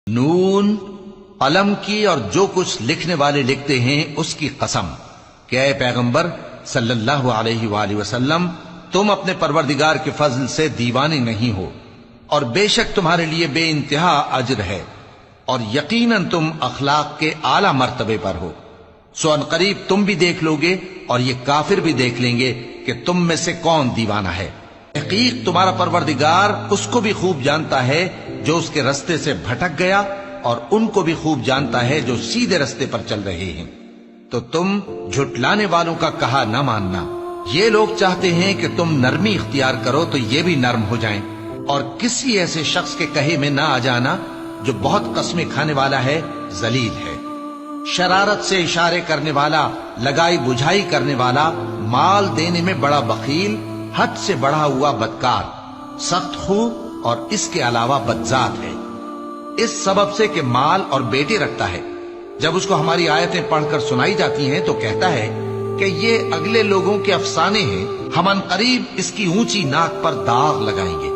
نون، قلم کی اور جو کچھ لکھنے والے لکھتے ہیں اس کی قسم کہ اے پیغمبر صلی اللہ علیہ وآلہ وسلم، تم اپنے پروردگار کے فضل سے دیوانے نہیں ہو، اور بے شک تمہارے لیے بے انتہا اجر ہے، اور یقیناً تم اخلاق کے اعلی مرتبے پر ہو۔ سو ان قریب تم بھی دیکھ لو گے اور یہ کافر بھی دیکھ لیں گے کہ تم میں سے کون دیوانہ ہے۔ حقیق تمہارا پروردگار اس کو بھی خوب جانتا ہے جو اس کے رستے سے بھٹک گیا، اور ان کو بھی خوب جانتا ہے جو سیدھے رستے پر چل رہے ہیں۔ تو تم جھٹلانے والوں کا کہا نہ ماننا۔ یہ لوگ چاہتے ہیں کہ تم نرمی اختیار کرو تو یہ بھی نرم ہو جائیں، اور کسی ایسے شخص کے کہے میں نہ آ جانا جو بہت قسمیں کھانے والا ہے، ذلیل ہے، شرارت سے اشارے کرنے والا، لگائی بجھائی کرنے والا، مال دینے میں بڑا بخیل، حد سے بڑھا ہوا بدکار، سخت خو اور اس کے علاوہ بدذات ہے، اس سبب سے کہ مال اور بیٹے رکھتا ہے۔ جب اس کو ہماری آیتیں پڑھ کر سنائی جاتی ہیں تو کہتا ہے کہ یہ اگلے لوگوں کے افسانے ہیں، ہم ان قریب اس کی اونچی ناک پر داغ لگائیں گے۔